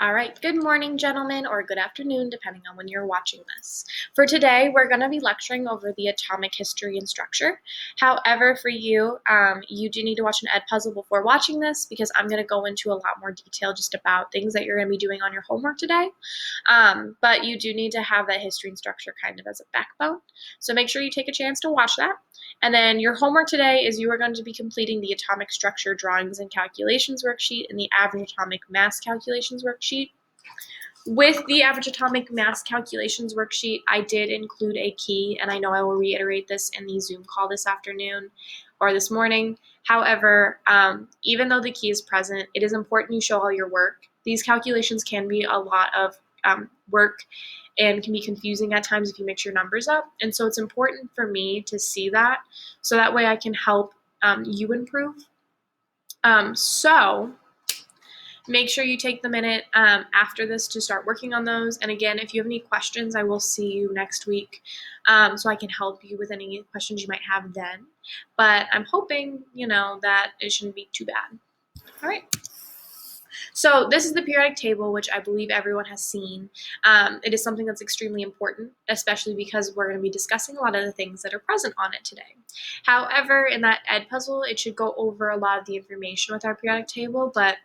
All right, good morning, gentlemen, or good afternoon, depending on when you're watching this. For today, we're going to be lecturing over the atomic history and structure. However, for you, you do need to watch an Edpuzzle before watching this because I'm going to go into a lot more detail just about things that you're going to be doing on your homework today. But you do need to have that history and structure kind of as a backbone. So make sure you take a chance to watch that. And then your homework today is you are going to be completing the atomic structure drawings and calculations worksheet and the average atomic mass calculations worksheet. With the average atomic mass calculations worksheet, I did include a key, and I know I will reiterate this in the Zoom call this afternoon or this morning. However, even though the key is present, it is important you show all your work. These calculations can be a lot of work and can be confusing at times if you mix your numbers up. And so it's important for me to see that so that way I can help you improve. So make sure you take the minute after this to start working on those. And again, if you have any questions, I will see you next week so I can help you with any questions you might have then. But I'm hoping, that it shouldn't be too bad. All right. So this is the periodic table, which I believe everyone has seen. It is something that's extremely important, especially because we're going to be discussing a lot of the things that are present on it today. However, in that Edpuzzle, it should go over a lot of the information with our periodic table, but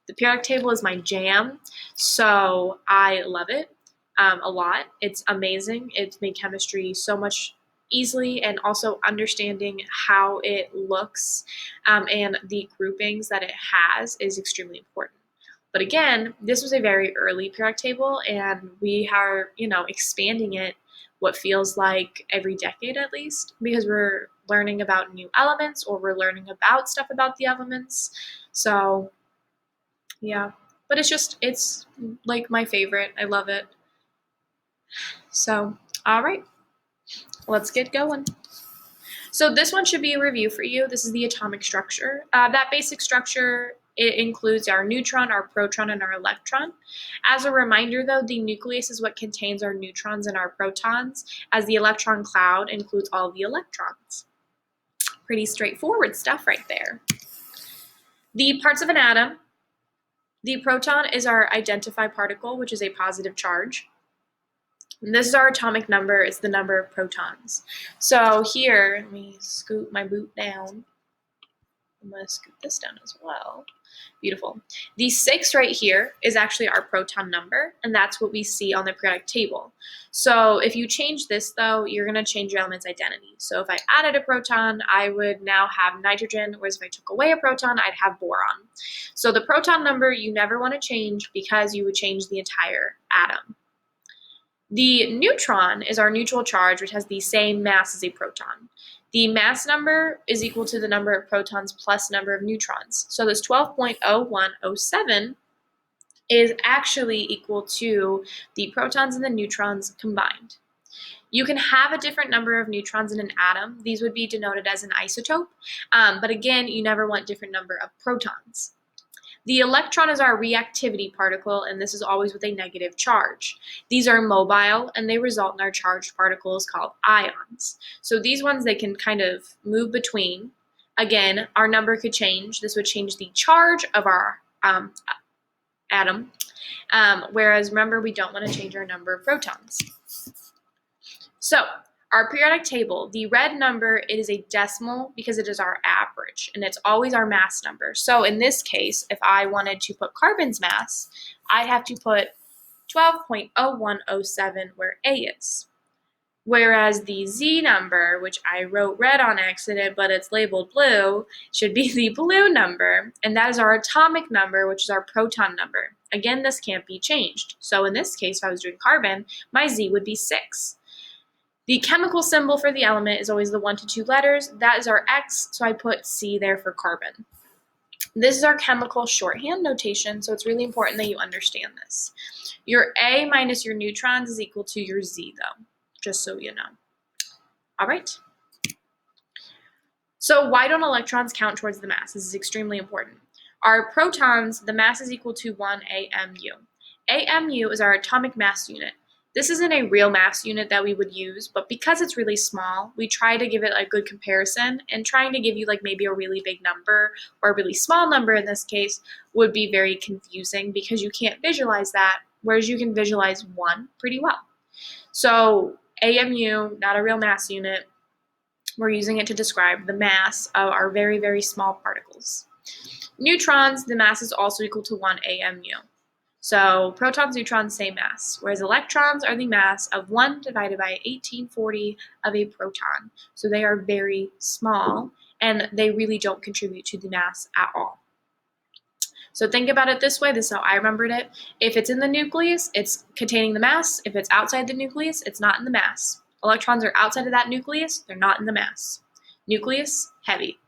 the periodic table is my jam, so I love it a lot. It's amazing. It's made chemistry so much easily, and also understanding how it looks and the groupings that it has is extremely important. But again, this was a very early periodic table, and we are, expanding it what feels like every decade at least, because we're learning about new elements or we're learning about stuff about the elements. So yeah, but it's like my favorite. I love it. So, all right, let's get going. So this one should be a review for you. This is the atomic structure. That basic structure, it includes our neutron, our proton, and our electron. As a reminder, though, the nucleus is what contains our neutrons and our protons, as the electron cloud includes all the electrons. Pretty straightforward stuff right there. The parts of an atom. The proton is our identified particle, which is a positive charge. And this is our atomic number. It's the number of protons. So here, let me scoot my boot down. I'm going to scoot this down as well. Beautiful. The 6 right here is actually our proton number, and that's what we see on the periodic table. So if you change this, though, you're going to change your element's identity. So if I added a proton, I would now have nitrogen, whereas if I took away a proton, I'd have boron. So the proton number you never want to change because you would change the entire atom. The neutron is our neutral charge, which has the same mass as a proton. The mass number is equal to the number of protons plus number of neutrons. So this 12.0107 is actually equal to the protons and the neutrons combined. You can have a different number of neutrons in an atom. These would be denoted as an isotope. But again, you never want different number of protons. The electron is our reactivity particle, and this is always with a negative charge. These are mobile, and they result in our charged particles called ions. So these ones, they can kind of move between. Again, our number could change. This would change the charge of our atom, whereas remember, we don't want to change our number of protons. So our periodic table, the red number, it is a decimal because it is our average, and it's always our mass number. So in this case, if I wanted to put carbon's mass, I'd have to put 12.0107 where A is. Whereas the Z number, which I wrote red on accident, but it's labeled blue, should be the blue number, and that is our atomic number, which is our proton number. Again, this can't be changed. So in this case, if I was doing carbon, my Z would be 6. The chemical symbol for the element is always the 1 to 2 letters. That is our X, so I put C there for carbon. This is our chemical shorthand notation, so it's really important that you understand this. Your A minus your neutrons is equal to your Z, though, just so you know. All right. So why don't electrons count towards the mass? This is extremely important. Our protons, the mass is equal to 1 AMU. AMU is our atomic mass unit. This isn't a real mass unit that we would use, but because it's really small, we try to give it a good comparison, and trying to give you like maybe a really big number or a really small number in this case would be very confusing because you can't visualize that, whereas you can visualize 1 pretty well. So AMU, not a real mass unit, we're using it to describe the mass of our very, very small particles. Neutrons, the mass is also equal to 1 AMU. So protons, neutrons, same mass, whereas electrons are the mass of 1 divided by 1840 of a proton. So they are very small, and they really don't contribute to the mass at all. So think about it this way, this is how I remembered it. If it's in the nucleus, it's containing the mass. If it's outside the nucleus, it's not in the mass. Electrons are outside of that nucleus, they're not in the mass. Nucleus, heavy.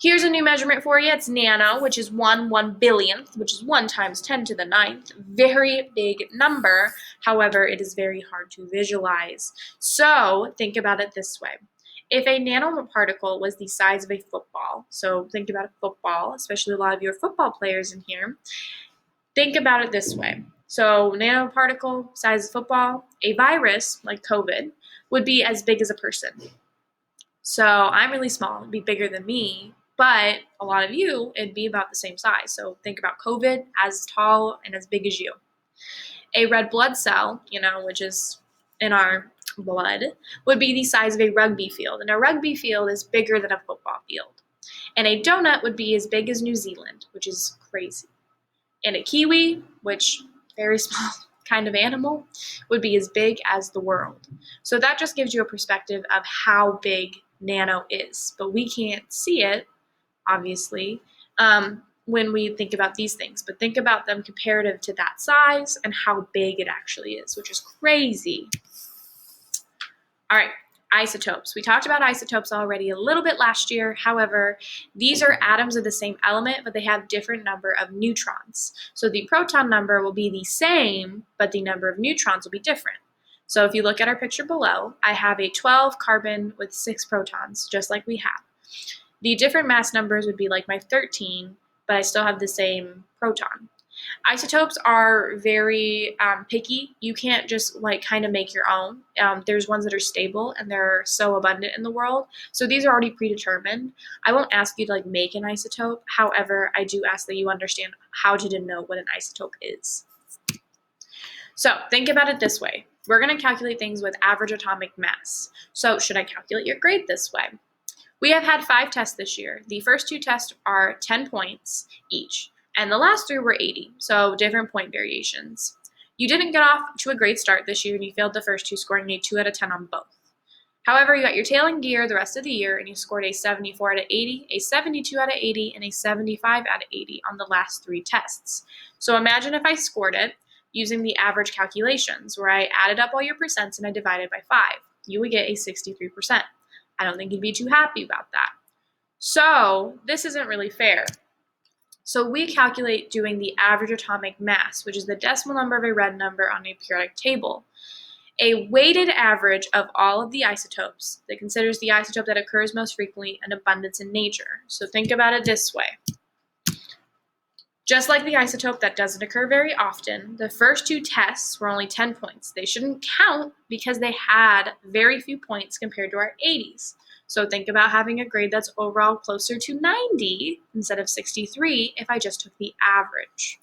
Here's a new measurement for you. It's nano, which is 1/1,000,000th, which is 1 times 10 to the 9th. Very big number. However, it is very hard to visualize. So think about it this way. If a nanoparticle was the size of a football, so think about a football, especially a lot of you are football players in here, think about it this way. So nanoparticle, size of football, a virus, like COVID, would be as big as a person. So I'm really small, it'd be bigger than me, but a lot of you, it'd be about the same size. So think about COVID as tall and as big as you. A red blood cell, which is in our blood, would be the size of a rugby field. And a rugby field is bigger than a football field. And a donut would be as big as New Zealand, which is crazy. And a kiwi, which very small kind of animal, would be as big as the world. So that just gives you a perspective of how big nano is. But we can't see it, obviously, when we think about these things. But think about them comparative to that size and how big it actually is, which is crazy. All right, isotopes. We talked about isotopes already a little bit last year. However, these are atoms of the same element, but they have different number of neutrons. So the proton number will be the same, but the number of neutrons will be different. So if you look at our picture below, I have a 12 carbon with 6 protons, just like we have. The different mass numbers would be like my 13, but I still have the same proton. Isotopes are very picky. You can't just kind of make your own. There's ones that are stable and they're so abundant in the world. So these are already predetermined. I won't ask you to make an isotope. However, I do ask that you understand how to denote what an isotope is. So think about it this way. We're going to calculate things with average atomic mass. So should I calculate your grade this way? We have had 5 tests this year. The first 2 tests are 10 points each. And the last 3 were 80, so different point variations. You didn't get off to a great start this year, and you failed the first 2, scoring a 2 out of 10 on both. However, you got your tail in gear the rest of the year, and you scored a 74 out of 80, a 72 out of 80, and a 75 out of 80 on the last 3 tests. So imagine if I scored it using the average calculations, where I added up all your percents and I divided by 5. You would get a 63%. I don't think you'd be too happy about that. So this isn't really fair. So we calculate doing the average atomic mass, which is the decimal number of a red number on a periodic table. A weighted average of all of the isotopes that considers the isotope that occurs most frequently and abundance in nature. So think about it this way. Just like the isotope that doesn't occur very often, the first 2 tests were only 10 points. They shouldn't count because they had very few points compared to our 80s. So think about having a grade that's overall closer to 90 instead of 63 if I just took the average.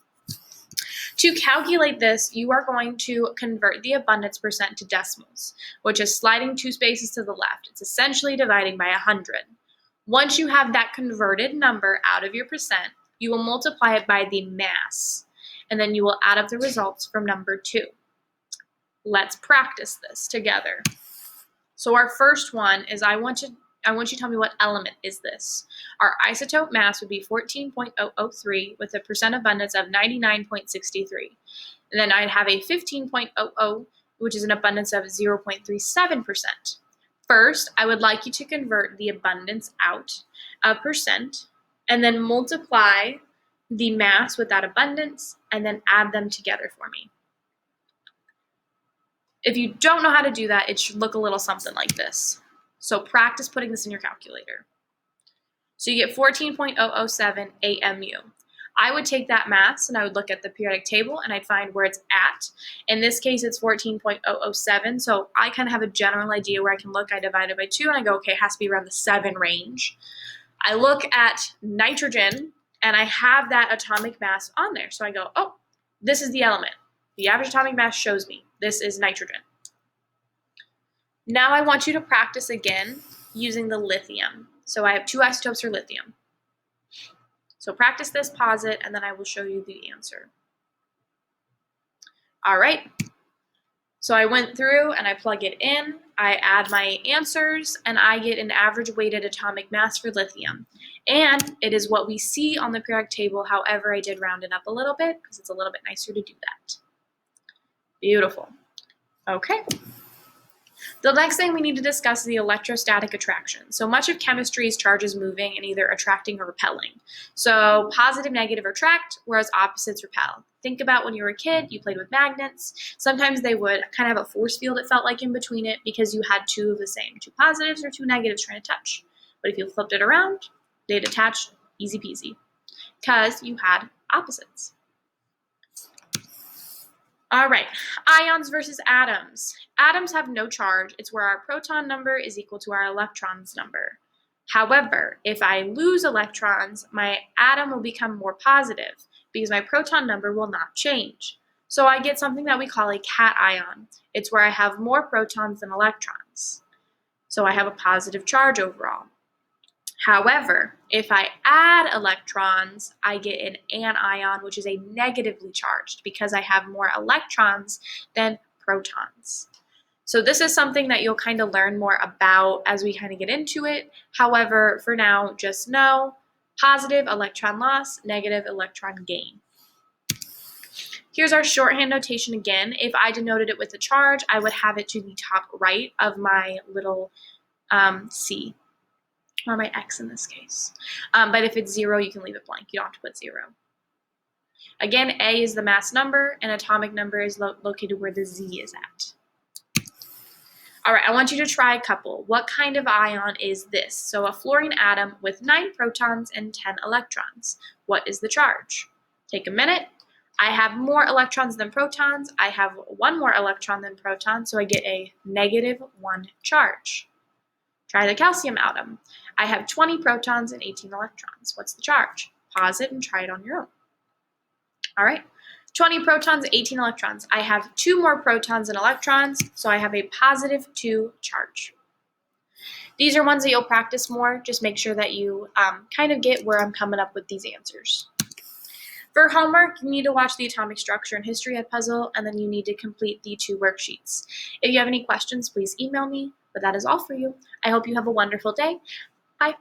To calculate this, you are going to convert the abundance percent to decimals, which is sliding 2 spaces to the left. It's essentially dividing by 100. Once you have that converted number out of your percent, you will multiply it by the mass, and then you will add up the results from number 2. Let's practice this together. So our first one is I want you to tell me what element is this. Our isotope mass would be 14.003 with a percent abundance of 99.63. And then I'd have a 15.00, which is an abundance of 0.37%. First, I would like you to convert the abundance out of percent and then multiply the mass with that abundance and then add them together for me. If you don't know how to do that, it should look a little something like this. So practice putting this in your calculator. So you get 14.007 AMU. I would take that mass and I would look at the periodic table and I'd find where it's at. In this case, it's 14.007. So I kind of have a general idea where I can look. I divide it by 2 and I go, okay, it has to be around the 7 range. I look at nitrogen and I have that atomic mass on there. So I go, oh, this is the element. The average atomic mass shows me this is nitrogen. Now I want you to practice again using the lithium. So I have 2 isotopes for lithium. So practice this, pause it, and then I will show you the answer. All right. So I went through and I plug it in, I add my answers, and I get an average weighted atomic mass for lithium. And it is what we see on the periodic table, however I did round it up a little bit because it's a little bit nicer to do that. Beautiful. Okay. The next thing we need to discuss is the electrostatic attraction. So much of chemistry is charges moving and either attracting or repelling. So positive, negative attract, whereas opposites repel. Think about when you were a kid, you played with magnets. Sometimes they would kind of have a force field, it felt like, in between it because you had 2 of the same, 2 positives or 2 negatives trying to touch. But if you flipped it around, they'd attach easy peasy because you had opposites. All right, ions versus atoms. Atoms have no charge. It's where our proton number is equal to our electrons number. However, if I lose electrons, my atom will become more positive because my proton number will not change. So I get something that we call a cation. It's where I have more protons than electrons. So I have a positive charge overall. However, if I add electrons, I get an anion, which is a negatively charged because I have more electrons than protons. So this is something that you'll kind of learn more about as we kind of get into it. However, for now, just know positive electron loss, negative electron gain. Here's our shorthand notation again. If I denoted it with a charge, I would have it to the top right of my little C. Or my X in this case. But if it's 0, you can leave it blank. You don't have to put 0. Again, A is the mass number, and atomic number is located where the Z is at. All right, I want you to try a couple. What kind of ion is this? So a fluorine atom with 9 protons and 10 electrons. What is the charge? Take a minute. I have more electrons than protons. I have 1 more electron than proton, so I get a -1 charge. Try the calcium atom. I have 20 protons and 18 electrons. What's the charge? Pause it and try it on your own. All right, 20 protons, 18 electrons. I have 2 more protons than electrons, so I have a +2 charge. These are ones that you'll practice more. Just make sure that you kind of get where I'm coming up with these answers. For homework, you need to watch the atomic structure and history Edpuzzle, and then you need to complete the 2 worksheets. If you have any questions, please email me. But that is all for you. I hope you have a wonderful day. Bye.